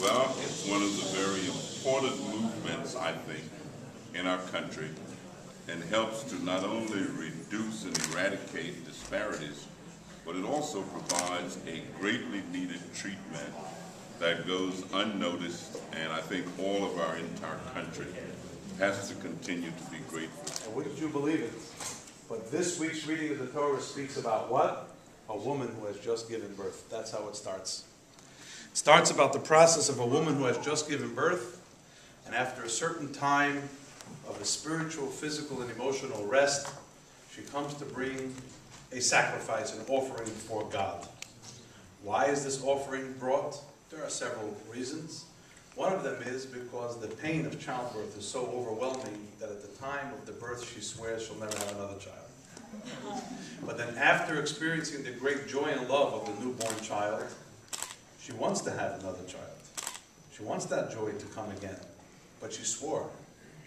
Well, it's one of the very important movements, I think, in our country, and helps to not only reduce and eradicate disparities, but it also provides a greatly needed treatment that goes unnoticed, and I think all of our entire country has to continue to be grateful. And wouldn't you believe it? But this week's reading of the Torah speaks about what? A woman who has just given birth. That's how it starts. It starts about the process of a woman who has just given birth, and after a certain time of a spiritual, physical, and emotional rest, she comes to bring a sacrifice, an offering for God. Why is this offering brought? There are several reasons. One of them is because the pain of childbirth is so overwhelming that at the time of the birth she swears she'll never have another child. But then after experiencing the great joy and love of the newborn child, she wants to have another child. She wants that joy to come again. But she swore.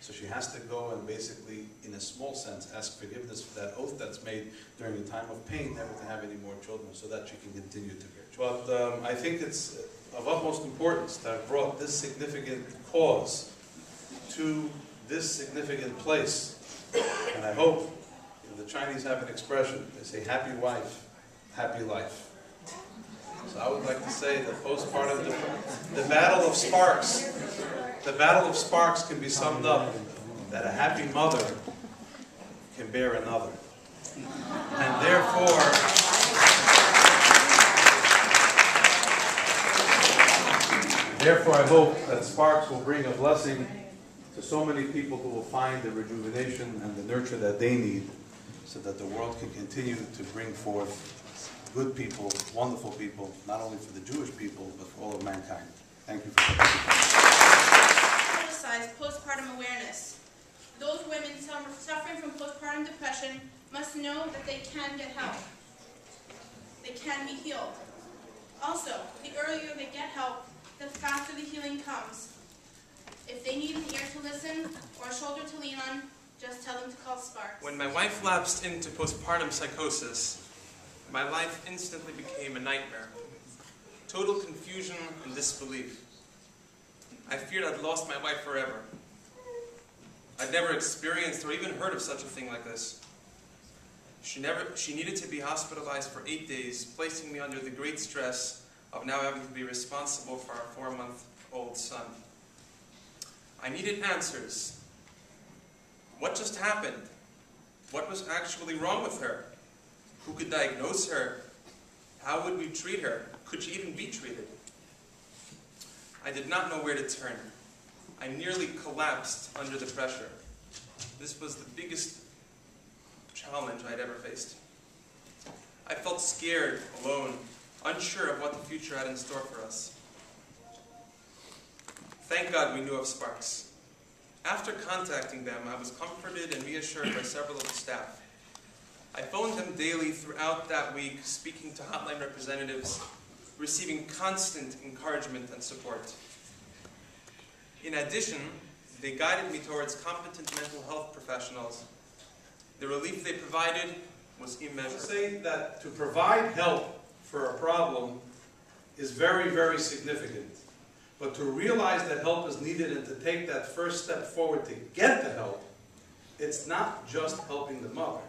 So she has to go and basically, in a small sense, ask forgiveness for that oath that's made during a time of pain, never to have any more children, so that she can continue to bear. But I think it's of utmost importance to have brought this significant cause to this significant place. And I hope, the Chinese have an expression, they say, happy wife, happy life. So I would like to say that postpartum, the battle of sparks, can be summed up that a happy mother can bear another. And therefore I hope that sparks will bring a blessing to so many people who will find the rejuvenation and the nurture that they need, so that the world can continue to bring forth good people, wonderful people, not only for the Jewish people, but for all of mankind. Thank you for Emphasize postpartum awareness. Those women suffering from postpartum depression must know that they can get help. They can be healed. Also, the earlier they get help, the faster the healing comes. If they need an ear to listen or a shoulder to lean on, just tell them to call Sparks. When my wife lapsed into postpartum psychosis, my life instantly became a nightmare. Total confusion and disbelief. I feared I'd lost my wife forever. I'd never experienced or even heard of such a thing like this. She needed to be hospitalized for 8 days, placing me under the great stress of now having to be responsible for our 4-month-old son. I needed answers. What just happened? What was actually wrong with her? Who could diagnose her? How would we treat her? Could she even be treated? I did not know where to turn. I nearly collapsed under the pressure. This was the biggest challenge I'd ever faced. I felt scared, alone, unsure of what the future had in store for us. Thank God we knew of Sparks. After contacting them, I was comforted and reassured by several of the staff. I phoned them daily throughout that week, speaking to hotline representatives, receiving constant encouragement and support. In addition, they guided me towards competent mental health professionals. The relief they provided was immeasurable. I say that to provide help for a problem is very, very significant. But to realize that help is needed and to take that first step forward to get the help, it's not just helping the mother.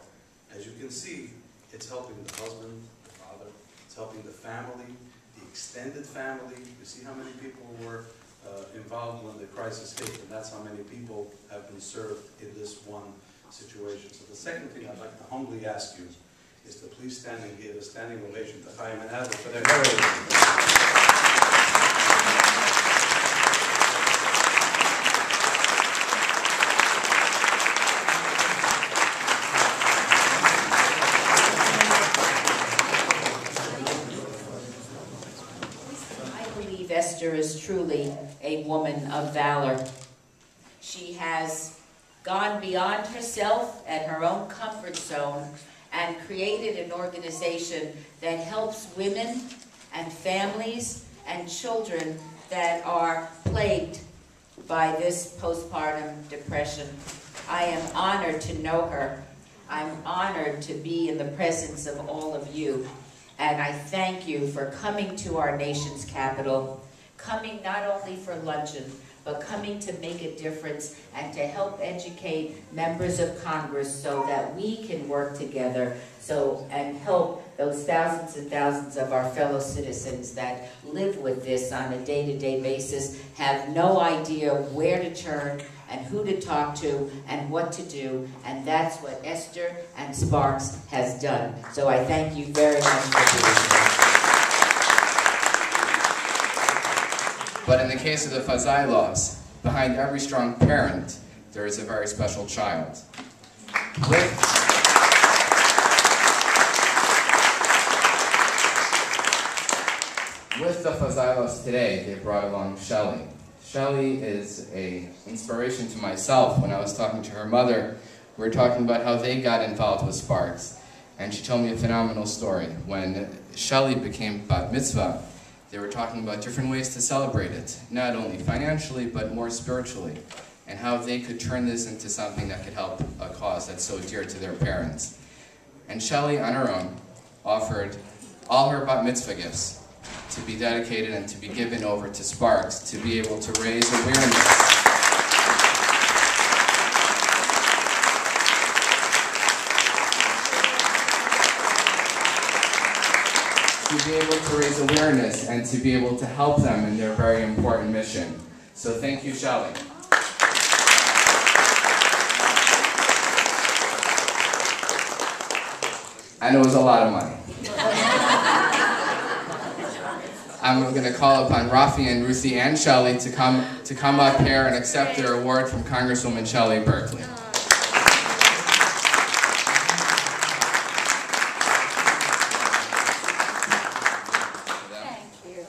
As you can see, it's helping the husband, the father, it's helping the family, the extended family. You see how many people were involved when the crisis hit, and that's how many people have been served in this one situation. So the second thing I'd like to humbly ask you is to please stand and give a standing ovation to Chaim and Adler for their heroism. Esther is truly a woman of valor. She has gone beyond herself and her own comfort zone and created an organization that helps women and families and children that are plagued by this postpartum depression. I am honored to know her. I'm honored to be in the presence of all of you. And I thank you for coming to our nation's capital, coming not only for luncheon, but coming to make a difference and to help educate members of Congress so that we can work together and help those thousands and thousands of our fellow citizens that live with this on a day-to-day basis, have no idea where to turn and who to talk to and what to do, and that's what Esther and Sparks has done. So I thank you very much for being here. But in the case of the Fazai laws, behind every strong parent, there is a very special child. With the Fazai laws today, they brought along Shelley. Shelley is an inspiration to myself. When I was talking to her mother, we were talking about how they got involved with Sparks. And she told me a phenomenal story. When Shelley became bat mitzvah, they were talking about different ways to celebrate it, not only financially, but more spiritually, and how they could turn this into something that could help a cause that's so dear to their parents. And Shelley, on her own, offered all her bat mitzvah gifts to be dedicated and to be given over to Sparks to be able to raise awareness. To be able to raise awareness and to be able to help them in their very important mission. So thank you, Shelley. And it was a lot of money. I'm going to call upon Rafi and Ruthie and Shelley to come up here and accept their award from Congresswoman Shelley Berkeley. Thank you.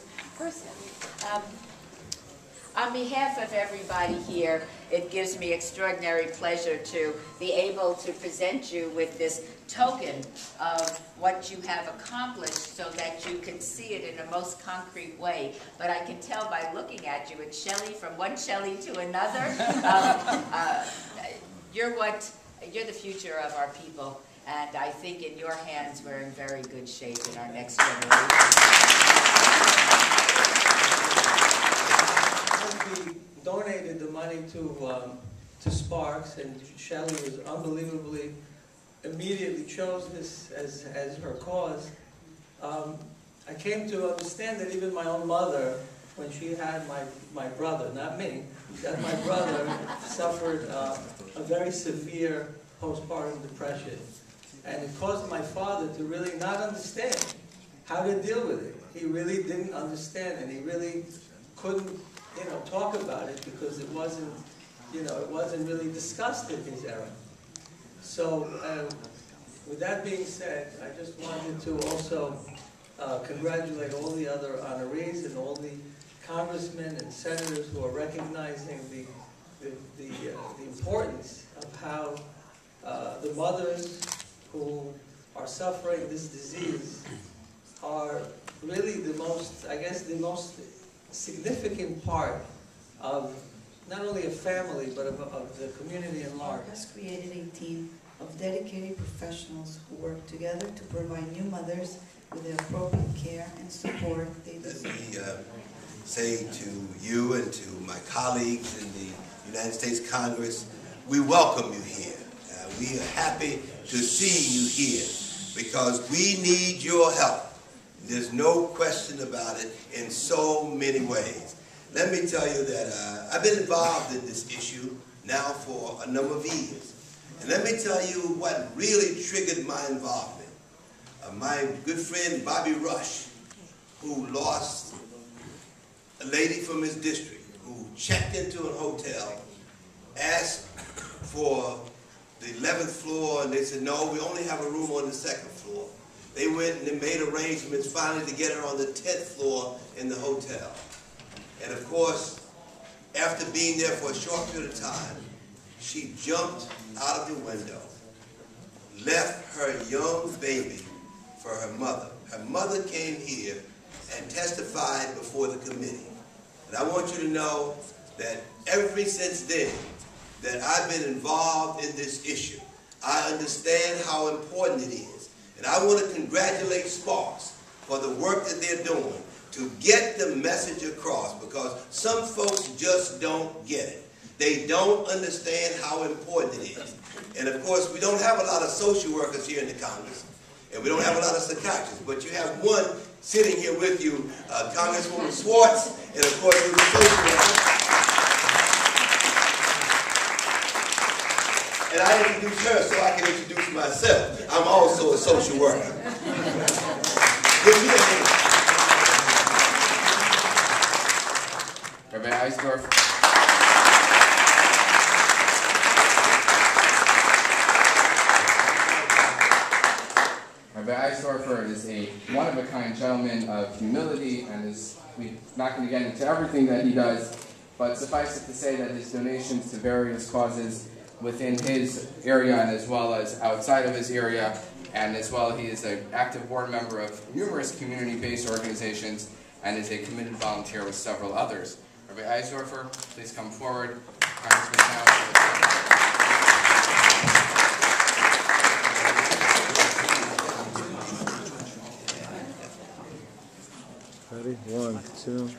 On behalf of everybody here, it gives me extraordinary pleasure to be able to present you with this token of what you have accomplished so that you can see it in a most concrete way. But I can tell by looking at you, it's Shelley from one Shelley to another. You're the future of our people, and I think in your hands we're in very good shape in our next generation. We donated the money to Sparks, and Shelley was unbelievably immediately chose this as her cause. I came to understand that even my own mother, when she had my brother, not me, that my brother suffered a very severe postpartum depression. And it caused my father to really not understand how to deal with it. He really didn't understand, and he really couldn't, talk about it because it wasn't really discussed in his era. So, with that being said, I just wanted to also congratulate all the other honorees and all the congressmen and senators who are recognizing the importance of how the mothers who are suffering this disease are really the most significant part of not only a family, but of the community at large. Has created a team of dedicated professionals who work together to provide new mothers with the appropriate care and support they deserve. Let me say to you and to my colleagues in the United States Congress, we welcome you here. We are happy to see you here because we need your help. There's no question about it in so many ways. Let me tell you that I've been involved in this issue now for a number of years. And let me tell you what really triggered my involvement. My good friend Bobby Rush, who lost a lady from his district, who checked into a hotel, asked for the 11th floor, and they said, no, we only have a room on the 2nd floor. They went and they made arrangements finally to get her on the 10th floor in the hotel. And of course, after being there for a short period of time, she jumped out of the window, left her young baby for her mother. Her mother came here and testified before the committee. And I want you to know that ever since then that I've been involved in this issue, I understand how important it is. And I want to congratulate Sparks for the work that they're doing to get the message across, because some folks just don't get it. They don't understand how important it is. And of course, we don't have a lot of social workers here in the Congress, and we don't have a lot of psychiatrists, but you have one sitting here with you, Congresswoman Swartz, and of course, who's a social worker. And I introduced her so I can introduce myself. I'm also a social worker. Give me a hand. Rabbi Eisdorf. Rabbi Eisdorfer is a one-of-a-kind gentleman of humility, and we're not going to get into everything that he does, but suffice it to say that his donations to various causes within his area and as well as outside of his area, and as well he is an active board member of numerous community-based organizations and is a committed volunteer with several others. Rabbi Eisdorfer, please come forward. Ready? 1, 2, 3.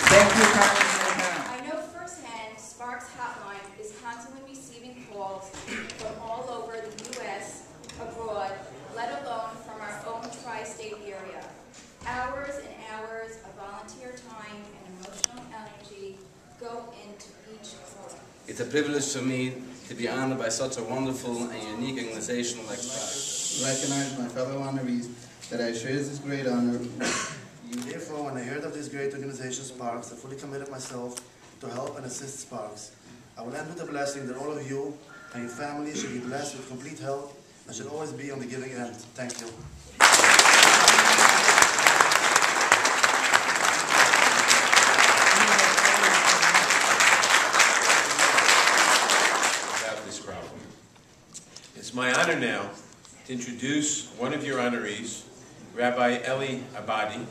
Thank you, Congressman. I know firsthand Sparks Hotline is constantly receiving calls from all over the U.S., abroad, let alone from our own tri-state area. Hours and hours of volunteer time and emotional energy go into each call. It's a privilege for me to be honored by such a wonderful and unique organization like Sparks. Recognize my fellow honorees that I share this great honor. Therefore, when I heard of this great organization, Sparks, I fully committed myself to help and assist Sparks. I will end with a blessing that all of you and your family should be blessed with complete health and should always be on the giving end. Thank you. About this crowd. It's my honor now to introduce one of your honorees, Rabbi Eli Abadi,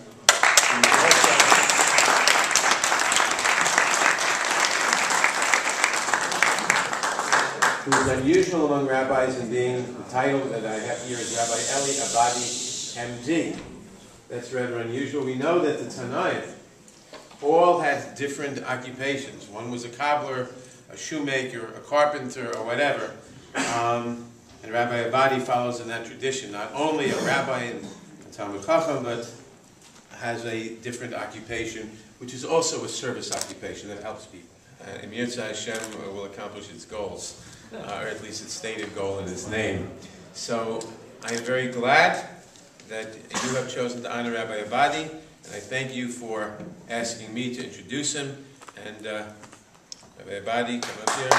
who is unusual among rabbis in being, the title that I have here is Rabbi Eli Abadi, MD. That's rather unusual. We know that the Tanaim all had different occupations. One was a cobbler, a shoemaker, a carpenter, or whatever. And Rabbi Abadi follows in that tradition, not only a rabbi and Talmud Chacham, but has a different occupation, which is also a service occupation that helps people. And Yirtzeh Hashem will accomplish its goals, or at least its stated goal in his name. So I am very glad that you have chosen to honor Rabbi Abadi, and I thank you for asking me to introduce him. And Rabbi Abadi, come up here.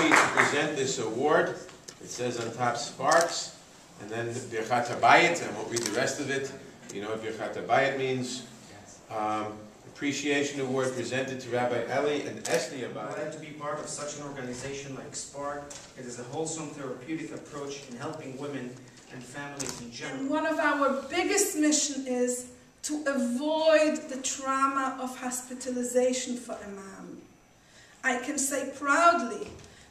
To present this award. It says on top Sparks, and then Birchat Habayit. I won't read the rest of it. You know what Birchat Habayit means. Appreciation Award presented to Rabbi Eli and Esli Abadi. I'm glad to be part of such an organization like Spark. It is a wholesome therapeutic approach in helping women and families in general. And one of our biggest missions is to avoid the trauma of hospitalization for Imam. I can say proudly,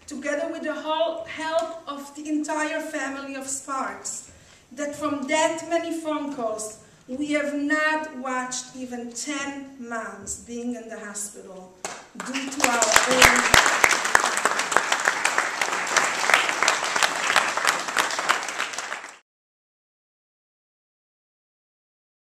together with the whole help of the entire family of Sparks, that from that many phone calls, we have not watched even 10 moms being in the hospital due to our own